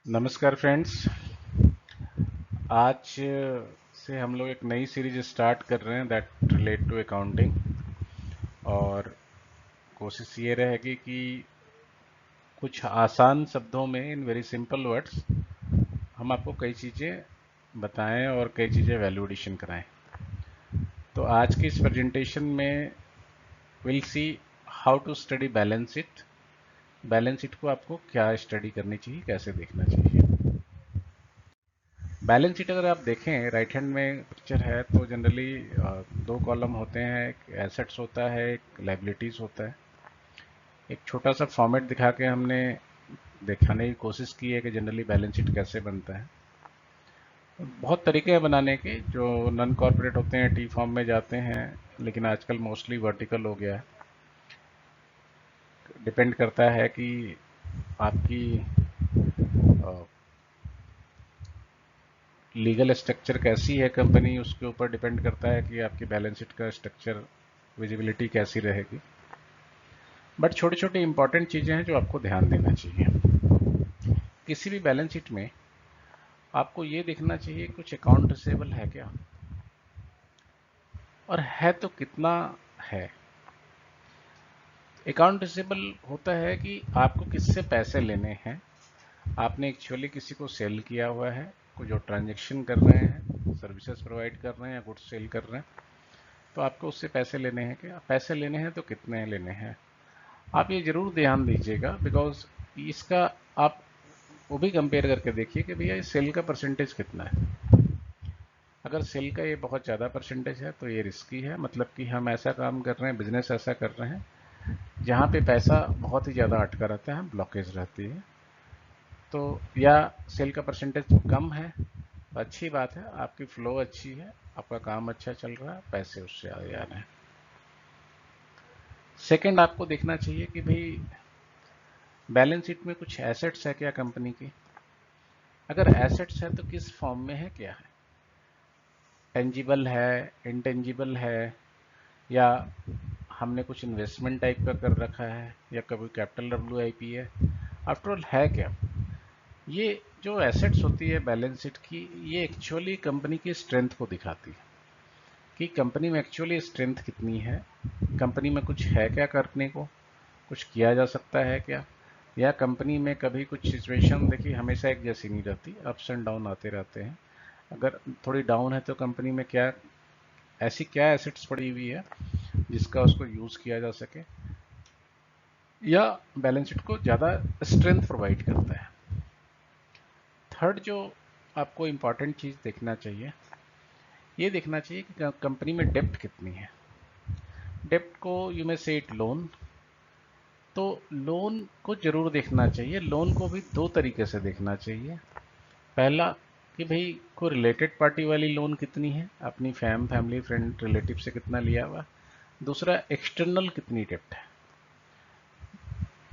नमस्कार फ्रेंड्स। आज से हम लोग एक नई सीरीज स्टार्ट कर रहे हैं दैट रिलेट टू अकाउंटिंग। और कोशिश ये रहेगी कि कुछ आसान शब्दों में इन वेरी सिंपल वर्ड्स हम आपको कई चीज़ें बताएं और कई चीज़ें वैल्यू एडिशन कराएं। तो आज की इस प्रेजेंटेशन में will see how to study balance sheet. Balance sheet को आपको क्या स्टडी करनी चाहिए, कैसे देखना चाहिए। बैलेंस शीट अगर आप देखें राइट हैंड में पिक्चर है तो जनरली दो कॉलम होते हैं, एक एसेट्स होता है, एक लाइबिलिटीज होता है। एक छोटा सा फॉर्मेट दिखा के हमने दिखाने की कोशिश की है कि जनरली बैलेंस शीट कैसे बनता है। बहुत तरीके हैं बनाने के, जो नॉन कॉर्पोरेट होते हैं टी फॉर्म में जाते हैं, लेकिन आजकल मोस्टली वर्टिकल हो गया है। डिपेंड करता है कि आपकी लीगल स्ट्रक्चर कैसी है कंपनी, उसके ऊपर डिपेंड करता है कि आपकी बैलेंस शीट का स्ट्रक्चर विजिबिलिटी कैसी रहेगी। बट छोटी छोटी इंपॉर्टेंट चीज़ें हैं जो आपको ध्यान देना चाहिए। किसी भी बैलेंस शीट में आपको ये देखना चाहिए कुछ अकाउंट रिसेबल है क्या, और है तो कितना है। अकाउंट रिसेबल होता है कि आपको किससे पैसे लेने हैं। आपने एक्चुअली किसी को सेल किया हुआ है, कोई जो ट्रांजेक्शन कर रहे हैं, सर्विसेज प्रोवाइड कर रहे हैं या गुड्स सेल कर रहे हैं, तो आपको उससे पैसे लेने हैं। क्या पैसे लेने हैं तो कितने लेने हैं, आप ये जरूर ध्यान दीजिएगा। बिकॉज इसका आप वो भी कंपेयर करके देखिए कि भैया इस सेल का परसेंटेज कितना है। अगर सेल का ये बहुत ज़्यादा परसेंटेज है तो ये रिस्की है, मतलब कि हम ऐसा काम कर रहे हैं, बिजनेस ऐसा कर रहे हैं जहाँ पे पैसा बहुत ही ज़्यादा अटका रहता है, ब्लॉकेज रहती है। तो या सेल का परसेंटेज कम है तो अच्छी बात है, आपकी फ्लो अच्छी है, आपका काम अच्छा चल रहा है, पैसे उससे आ जा रहे हैं। सेकंड, आपको देखना चाहिए कि भाई बैलेंस शीट में कुछ एसेट्स है क्या कंपनी की। अगर एसेट्स है तो किस फॉर्म में है, क्या है, टेंजिबल है, इंटेंजिबल है, या हमने कुछ इन्वेस्टमेंट टाइप का कर रखा है, या कभी कैपिटल WIP है। आफ्टरऑल है क्या। ये जो एसेट्स होती है बैलेंस शीट की, ये एक्चुअली कंपनी की स्ट्रेंथ को दिखाती है कि कंपनी में एक्चुअली स्ट्रेंथ कितनी है, कंपनी में कुछ है क्या करने को, कुछ किया जा सकता है क्या, या कंपनी में कभी कुछ सिचुएशन देखिए हमेशा एक जैसी नहीं रहती, अप्स एंड डाउन आते रहते हैं। अगर थोड़ी डाउन है तो कंपनी में क्या ऐसी क्या एसेट्स पड़ी हुई है जिसका उसको यूज किया जा सके, या बैलेंस शीट को ज़्यादा स्ट्रेंथ प्रोवाइड करता है। थर्ड जो आपको इम्पॉर्टेंट चीज़ देखना चाहिए, ये देखना चाहिए कि कंपनी में डेप्ट कितनी है। डेप्ट को यू मे से इट लोन, तो लोन को जरूर देखना चाहिए। लोन को भी दो तरीके से देखना चाहिए। पहला कि भाई कोई रिलेटेड पार्टी वाली लोन कितनी है, अपनी फैमिली फ्रेंड रिलेटिव से कितना लिया हुआ। दूसरा, एक्सटर्नल कितनी डेप्ट है।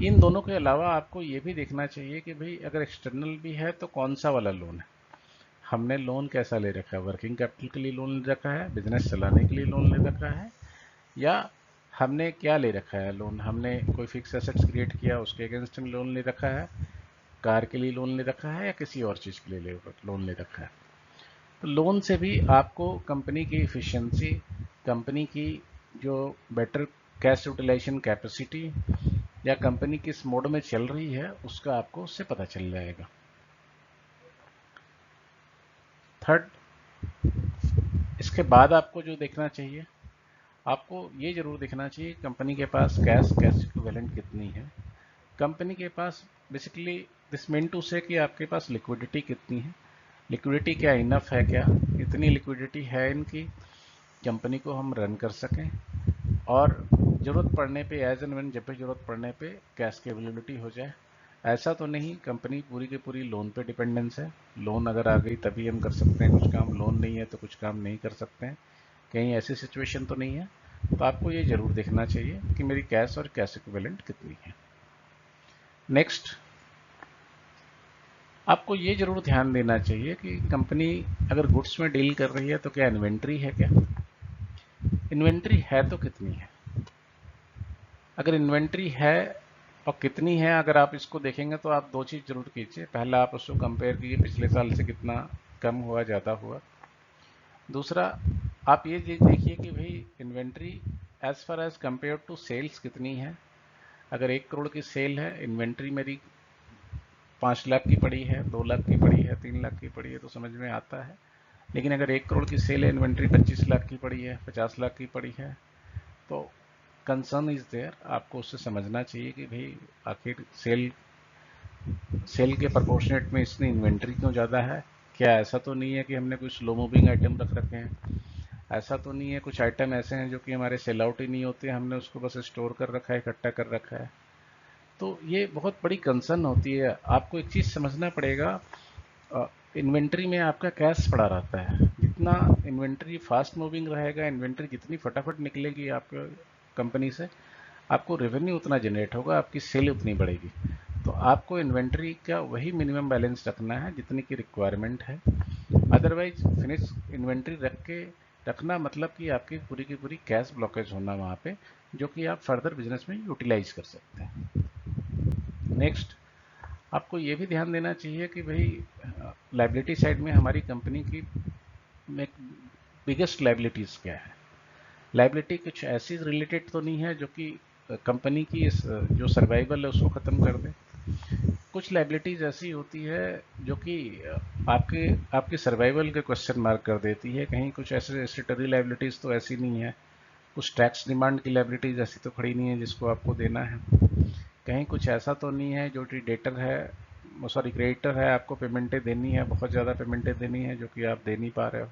इन दोनों के अलावा आपको ये भी देखना चाहिए कि भाई अगर एक्सटर्नल भी है तो कौन सा वाला लोन है, हमने लोन कैसा ले रखा है, वर्किंग कैपिटल के लिए लोन ले रखा है, बिजनेस चलाने के लिए लोन ले रखा है, या हमने क्या ले रखा है लोन, हमने कोई फिक्स एसेट्स क्रिएट किया उसके अगेंस्ट में लोन ले रखा है, कार के लिए लोन ले रखा है, या किसी और चीज़ के लिए लोन ले रखा है। तो लोन से भी आपको कंपनी की इफिशिएंसी, कंपनी की जो बेटर कैश यूटिलाइजेशन कैपेसिटी, या कंपनी किस मोड में चल रही है, उसका आपको उससे पता चल जाएगा। थर्ड, इसके बाद आपको जो देखना चाहिए, आपको ये जरूर देखना चाहिए कंपनी के पास कैश इक्विवेलेंट कितनी है। कंपनी के पास बेसिकली दिस मीन टू से कि आपके पास लिक्विडिटी कितनी है। लिक्विडिटी क्या इनफ है, क्या इतनी लिक्विडिटी है इनकी कंपनी को हम रन कर सकें, और ज़रूरत पड़ने पे एज एंड व्हेन, जब भी ज़रूरत पड़ने पे कैश की अवेलेबिलिटी हो जाए। ऐसा तो नहीं कंपनी पूरी की पूरी लोन पे डिपेंडेंस है, लोन अगर आ गई तभी हम कर सकते हैं कुछ काम, लोन नहीं है तो कुछ काम नहीं कर सकते हैं, कहीं ऐसी सिचुएशन तो नहीं है। तो आपको ये जरूर देखना चाहिए कि मेरी कैश और कैश इक्विवेलेंट कितनी है। नेक्स्ट, आपको ये जरूर ध्यान देना चाहिए कि कंपनी अगर गुड्स में डील कर रही है तो क्या इन्वेंट्री है, क्या इन्वेंट्री है तो कितनी है। अगर इन्वेंट्री है और कितनी है, अगर आप इसको देखेंगे तो आप दो चीज़ जरूर कीजिए। पहला, आप उसको कंपेयर कीजिए पिछले साल से कितना कम हुआ, ज़्यादा हुआ। दूसरा, आप ये चीज़ देखिए कि भाई inventory as far as compare to sales कितनी है। अगर 1 करोड़ की सेल है, इन्वेंट्री मेरी 5 लाख की पड़ी है, 2 लाख की पड़ी है, 3 लाख की पड़ी है, तो समझ में आता है। लेकिन अगर 1 करोड़ की सेल है, इन्वेंट्री 25 लाख की पड़ी है, 50 लाख की पड़ी है, तो कंसर्न इज देयर। आपको उससे समझना चाहिए कि भाई आखिर सेल के प्रोपोर्शनेट में इसने इन्वेंट्री क्यों ज़्यादा है। क्या ऐसा तो नहीं है कि हमने कोई स्लो मूविंग आइटम रख रखे हैं? ऐसा तो नहीं है कुछ आइटम ऐसे हैं जो कि हमारे सेल आउट ही नहीं होते, हमने उसको बस स्टोर कर रखा है, इकट्ठा कर रखा है? तो ये बहुत बड़ी कंसर्न होती है। आपको एक चीज़ समझना पड़ेगा, इन्वेंट्री में आपका कैश पड़ा रहता है। जितना इन्वेंट्री फास्ट मूविंग रहेगा, इन्वेंट्री जितनी फटाफट निकलेगी आपके कंपनी से, आपको रेवेन्यू उतना जनरेट होगा, आपकी सेल उतनी बढ़ेगी। तो आपको इन्वेंट्री का वही मिनिमम बैलेंस रखना है जितनी की रिक्वायरमेंट है। अदरवाइज फिनिश इन्वेंट्री रखना मतलब कि आपकी पूरी की पूरी कैश ब्लॉकेज होना वहाँ पे, जो कि आप फर्दर बिजनेस में यूटिलाइज कर सकते हैं। नेक्स्ट, आपको ये भी ध्यान देना चाहिए कि भाई लाइबिलिटी साइड में हमारी कंपनी की बिगेस्ट लाइबिलिटीज़ क्या है। लाइबिलिटी कुछ ऐसी रिलेटेड तो नहीं है जो कि कंपनी की जो सर्वाइवल है उसको ख़त्म कर दे। कुछ लाइबिलिटीज़ ऐसी होती है जो कि आपके आपके सर्वाइवल के क्वेश्चन मार्क कर देती है। कहीं कुछ ऐसे स्टेटरी लाइबिलिटीज़ तो ऐसी नहीं है, कुछ टैक्स डिमांड की लाइबिलिटीज़ ऐसी तो खड़ी नहीं है जिसको आपको देना है। कहीं कुछ ऐसा तो नहीं है जो कि डेटर है, सॉरी क्रेडिटर है, आपको पेमेंटें देनी है, बहुत ज़्यादा पेमेंटें देनी है जो कि आप दे नहीं पा रहे हो।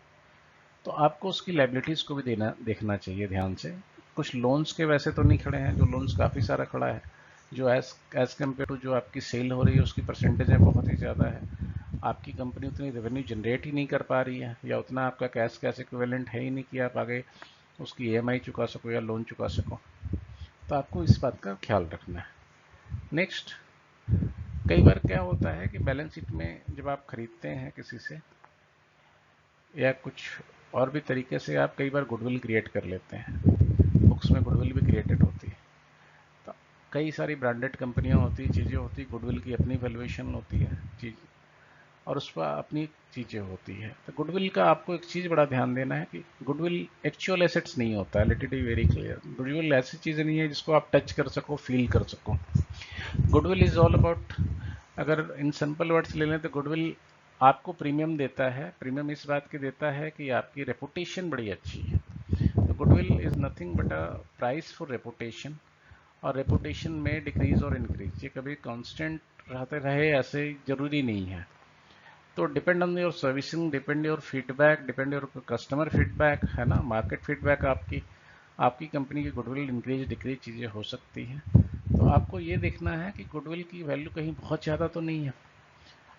तो आपको उसकी लाइबिलिटीज़ को भी देखना चाहिए ध्यान से। कुछ लोन्स के वैसे तो नहीं खड़े हैं, जो लोन्स काफ़ी सारा खड़ा है, जो एज एज कम्पेयर टू जो आपकी सेल हो रही है उसकी परसेंटेज बहुत ही ज़्यादा है। आपकी कंपनी उतनी रेवेन्यू जनरेट ही नहीं कर पा रही है, या उतना आपका कैश इक्विवेलेंट है ही नहीं कि आप आगे उसकी ईएमआई चुका सको या लोन चुका सको। तो आपको इस बात का ख्याल रखना है। नेक्स्ट, कई बार क्या होता है कि बैलेंस शीट में जब आप खरीदते हैं किसी से या कुछ और भी तरीके से, आप कई बार गुडविल क्रिएट कर लेते हैं। बुक्स में गुडविल भी क्रिएटेड होती है। तो कई सारी ब्रांडेड कंपनियां होती, चीज़ें होती, गुडविल की अपनी वैल्यूएशन होती है चीज़, और उस पर अपनी चीज़ें होती है। तो गुडविल का आपको एक चीज़ बड़ा ध्यान देना है कि गुडविल एक्चुअल एसेट्स नहीं होता है। Let it be very clear, goodwill ऐसी चीज़ नहीं है जिसको आप टच कर सको, फील कर सको। गुडविल इज ऑल अबाउट, अगर इन सिंपल वर्ड्स ले लें तो गुडविल आपको प्रीमियम देता है। प्रीमियम इस बात की देता है कि आपकी रेपुटेशन बड़ी अच्छी है। तो goodwill is nothing but a price for reputation, और रेपुटेशन में डिक्रीज और इंक्रीज ये कभी कांस्टेंट रहते रहे ऐसे जरूरी नहीं है। तो depend on your servicing, depend your feedback, depend your customer feedback, है ना, मार्केट फीडबैक, आपकी आपकी कंपनी की गुडविल इंक्रीज डिक्रीज चीज़ें हो सकती हैं। तो आपको ये देखना है कि गुडविल की वैल्यू कहीं बहुत ज़्यादा तो नहीं है।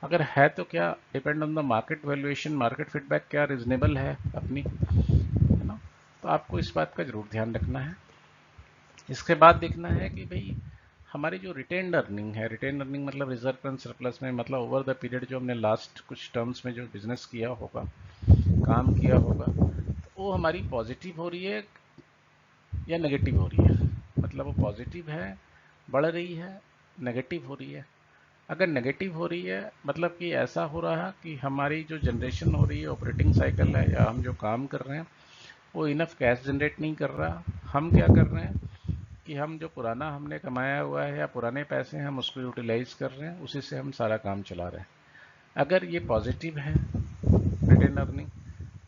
अगर है तो क्या depend on the market valuation, market feedback क्या रिजनेबल है अपनी, है ना। तो आपको इस बात का जरूर ध्यान रखना है। इसके बाद देखना है कि भाई हमारी जो रिटेन अर्निंग है, रिटेन अर्निंग मतलब रिजर्व एंड सरप्लस में, मतलब ओवर द पीरियड जो हमने लास्ट कुछ टर्म्स में जो बिजनेस किया होगा, काम किया होगा, तो वो हमारी पॉजिटिव हो रही है या नेगेटिव हो रही है। मतलब वो पॉजिटिव है, बढ़ रही है, नेगेटिव हो रही है। अगर नेगेटिव हो रही है मतलब कि ऐसा हो रहा है कि हमारी जो जनरेशन हो रही है, ऑपरेटिंग साइकिल है, या हम जो काम कर रहे हैं वो इनफ कैश जनरेट नहीं कर रहा। हम क्या कर रहे हैं कि हम जो पुराना हमने कमाया हुआ है या पुराने पैसे हैं हम उसको यूटिलाइज कर रहे हैं, उसी से हम सारा काम चला रहे हैं। अगर ये पॉजिटिव है रिटेन अर्निंग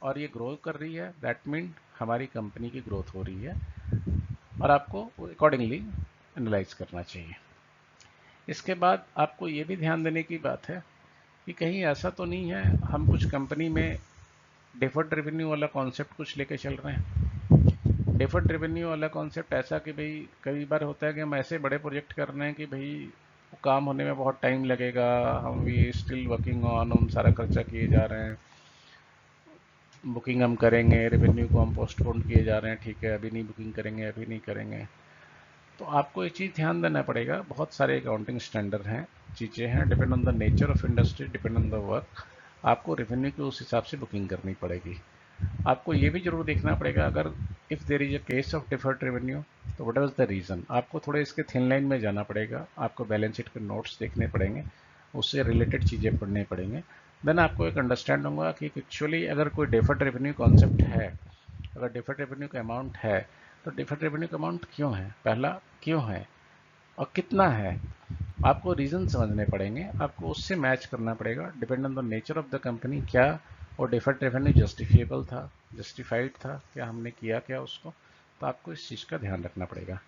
और ये ग्रो कर रही है, दैट मीन हमारी कंपनी की ग्रोथ हो रही है, और आपको अकॉर्डिंगली एनालाइज करना चाहिए। इसके बाद आपको ये भी ध्यान देने की बात है कि कहीं ऐसा तो नहीं है हम कुछ कंपनी में डिफर्ड रेवेन्यू वाला कॉन्सेप्ट कुछ लेके चल रहे हैं। डिफर्ड रेवेन्यू वाला कॉन्सेप्ट ऐसा कि भाई कई बार होता है कि हम ऐसे बड़े प्रोजेक्ट कर रहे हैं कि भाई काम होने में बहुत टाइम लगेगा, हम वी स्टिल वर्किंग ऑन, हम सारा खर्चा किए जा रहे हैं, बुकिंग हम करेंगे, रेवेन्यू को हम पोस्टपोन किए जा रहे हैं, ठीक है अभी नहीं बुकिंग करेंगे, अभी नहीं करेंगे। तो आपको एक चीज़ ध्यान देना पड़ेगा, बहुत सारे अकाउंटिंग स्टैंडर्ड हैं, चीज़ें हैं, depend on the nature of industry, depend on the work, आपको रेवेन्यू के उस हिसाब से बुकिंग करनी पड़ेगी। आपको ये भी जरूर देखना पड़ेगा, अगर if there is a case of deferred revenue, तो व्हाट वाज द रीज़न। आपको थोड़े इसके थिन लाइन में जाना पड़ेगा, आपको बैलेंस शीट के नोट्स देखने पड़ेंगे, उससे रिलेटेड चीज़ें पढ़ने पड़ेंगे। देन आपको एक अंडरस्टैंड होगा कि एक्चुअली अगर कोई डिफर्ड रेवेन्यू कॉन्सेप्ट है, अगर डिफर्ड रेवेन्यू का अमाउंट है, तो डिफर्ड रेवेन्यू का अमाउंट क्यों है, पहला क्यों है और कितना है। आपको रीज़न समझने पड़ेंगे, आपको उससे मैच करना पड़ेगा, depend on the nature of the company. क्या और डिफर्ड रेवेन्यू जस्टिफिएबल था, जस्टिफाइड था, क्या हमने किया क्या उसको, तो आपको इस चीज़ का ध्यान रखना पड़ेगा।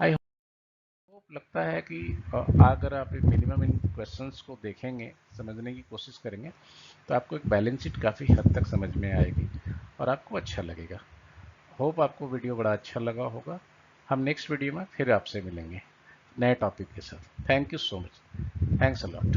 आई होप लगता है कि अगर आप मिनिमम इन क्वेश्चंस को देखेंगे, समझने की कोशिश करेंगे, तो आपको एक बैलेंस शीट काफ़ी हद तक समझ में आएगी और आपको अच्छा लगेगा। होप आपको वीडियो बड़ा अच्छा लगा होगा। हम नेक्स्ट वीडियो में फिर आपसे मिलेंगे नए टॉपिक के साथ। Thank you so much. Thanks a lot.